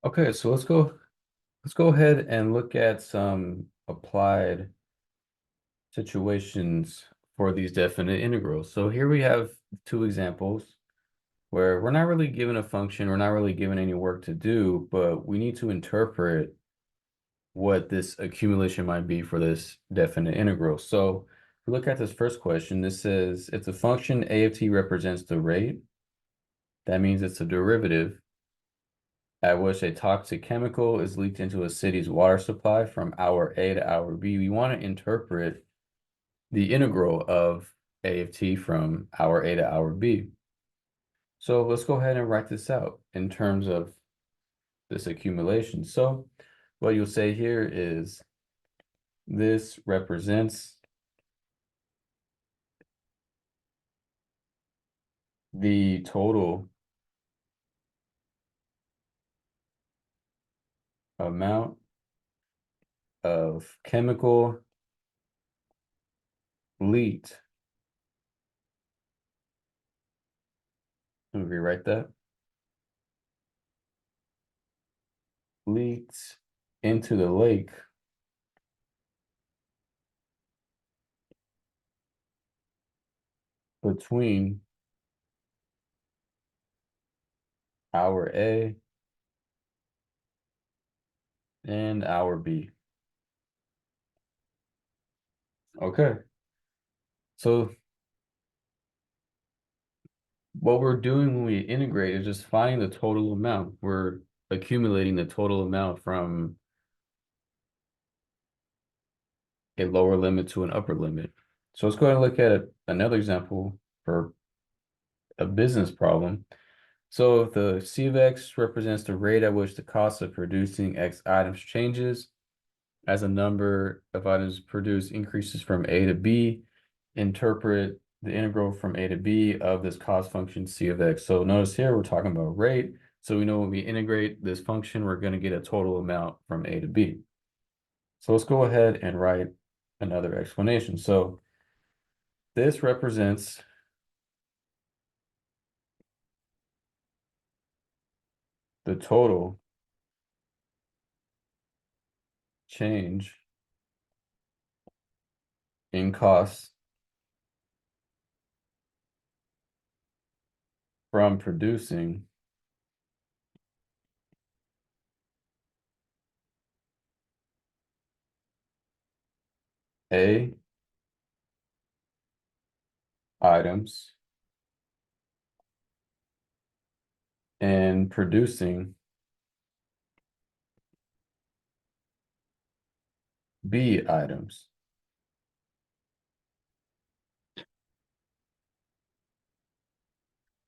Okay, so let's go ahead and look at some applied situations for these definite integrals. So here we have two examples where we're not really given a function, we're not really given any work to do, but we need to interpret what this accumulation might be for this definite integral. So if we look at this first question, this says if the function a of t represents the rate, that means it's a derivative at which a toxic chemical is leaked into a city's water supply from hour A to hour B. We want to interpret the integral of A of t from hour A to hour B. So let's go ahead and write this out in terms of this accumulation. So what you'll say here is this represents the total amount of chemical leaked. Let me rewrite that. Leaked into the lake between hour A and hour B. Okay. So what we're doing when we integrate is just finding the total amount. We're accumulating the total amount from a lower limit to an upper limit. So let's go ahead and look at another example for a business problem. So if the C of X represents the rate at which the cost of producing X items changes as a number of items produced increases from A to B, interpret the integral from A to B of this cost function C of X. So notice here we're talking about rate. So we know when we integrate this function, we're going to get a total amount from A to B. So let's go ahead and write another explanation. So this represents the total change in costs from producing A items and producing B items.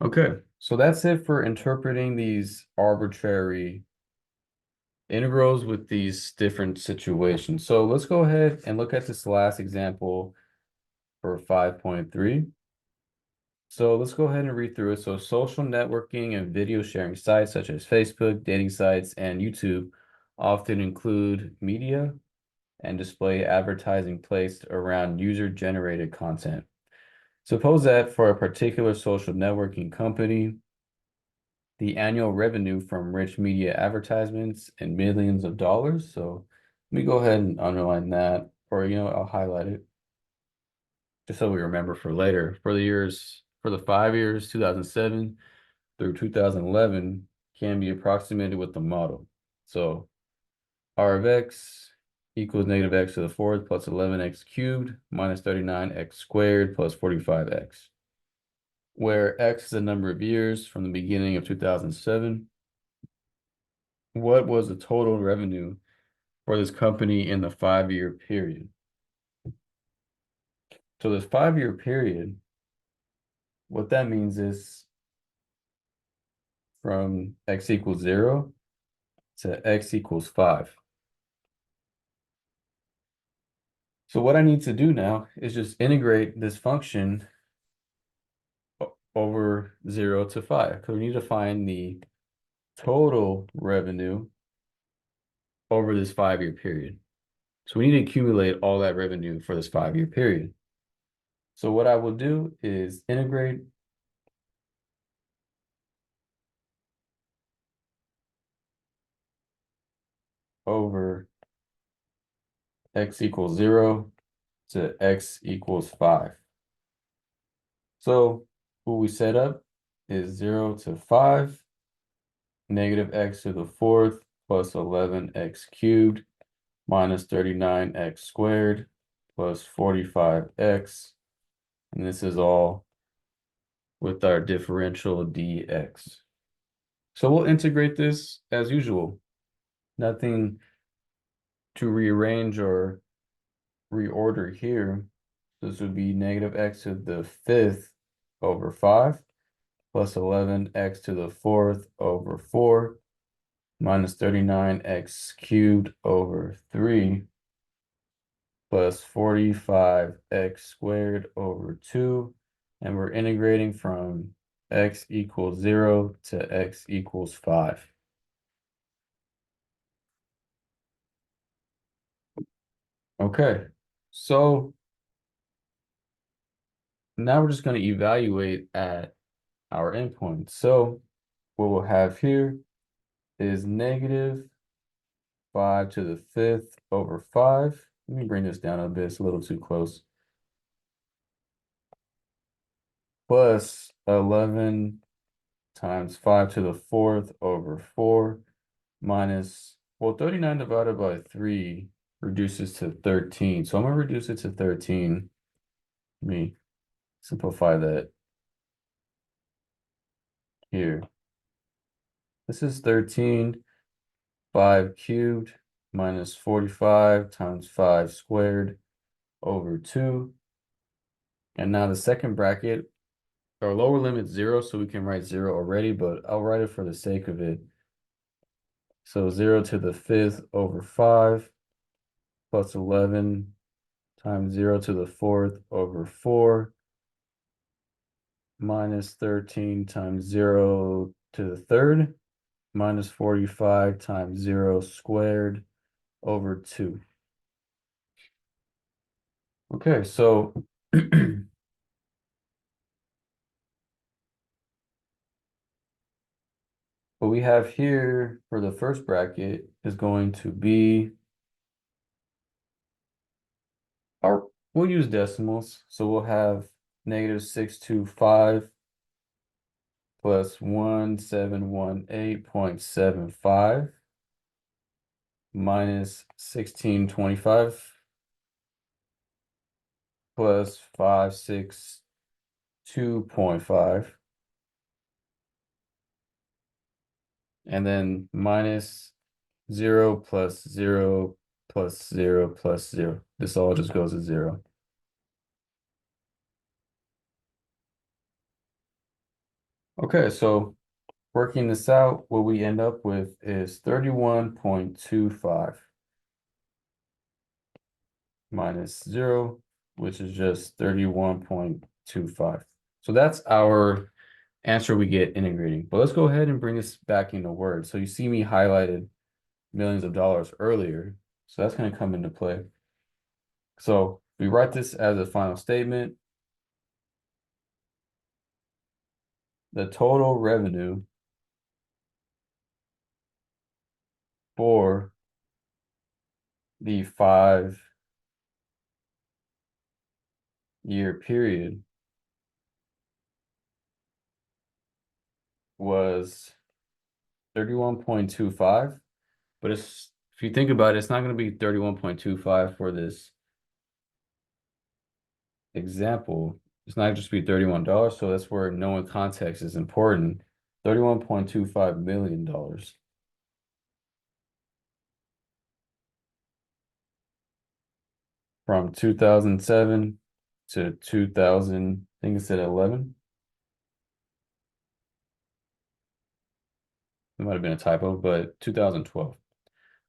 Okay, so that's it for interpreting these arbitrary integrals with these different situations. So let's go ahead and look at this last example for 5.3. So let's go ahead and read through it. So social networking and video sharing sites such as Facebook, dating sites, and YouTube often include media and display advertising placed around user-generated content. Suppose that for a particular social networking company, the annual revenue from rich media advertisements in millions of dollars. So let me go ahead and underline that, or I'll highlight it just so we remember for later. For the 5 years, 2007 through 2011, can be approximated with the model. So R of X equals negative X to the fourth plus 11X cubed minus 39X squared plus 45X, where X is the number of years from the beginning of 2007. What was the total revenue for this company in the 5 year period? So this 5 year period, what that means is from X equals 0 to X equals 5. So what I need to do now is just integrate this function over 0 to 5, because we need to find the total revenue over this 5 year period. So we need to accumulate all that revenue for this 5 year period. So what I will do is integrate x equals 0 to x equals 5. So what we set up is 0 to 5, negative x to the fourth plus 11x cubed minus 39x squared plus 45x. And this is all with our differential dx. So we'll integrate this as usual. Nothing to rearrange or reorder here. This would be negative x to the fifth over 5 plus 11x to the fourth over 4 minus 39x cubed over 3 plus 45x squared over 2. And we're integrating from x equals 0 to x equals 5. Okay, so now we're just going to evaluate at our endpoint. So what we'll have here is negative 5 to the fifth over 5. Let me bring this down a bit, it's a little too close. Plus 11 times 5 to the fourth over 4 minus, well, 39 divided by 3 reduces to 13. So I'm going to reduce it to 13. Let me simplify that here. This is 13, 5 cubed minus 45 times 5 squared over 2. And now the second bracket, our lower limit 0, so we can write 0 already, but I'll write it for the sake of it. So 0 to the fifth over 5 plus 11 times 0 to the fourth over 4 minus 13 times 0 to the third minus 45 times 0 squared over 2. Okay, so what we have here for the first bracket is going to be we'll use decimals. So we'll have negative 625 plus 1718.75 minus 1625 plus 562.5. And then minus 0 plus 0 plus 0 plus 0. This all just goes to 0. Okay, so working this out, what we end up with is 31.25 minus 0, which is just 31.25. So that's our answer we get integrating. But let's go ahead and bring this back into words. So you see me highlighted millions of dollars earlier. So that's going to come into play. So we write this as a final statement. The total revenue for the 5-year period was 31.25, but if you think about it, it's not going to be 31.25 for this example. It's not just be $31, so that's where knowing context is important. $31.25 million. From 2007 to 2000, I think it said 11. It might have been a typo, but 2012.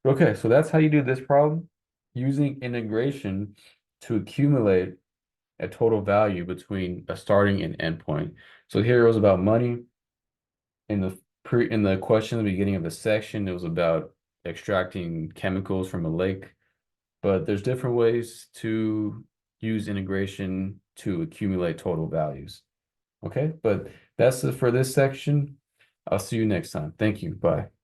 Okay, so that's how you do this problem, using integration to accumulate a total value between a starting and end point. So here it was about money. In the question at the beginning of the section, it was about extracting chemicals from a lake. But there's different ways to use integration to accumulate total values. Okay, but that's it for this section. I'll see you next time. Thank you. Bye.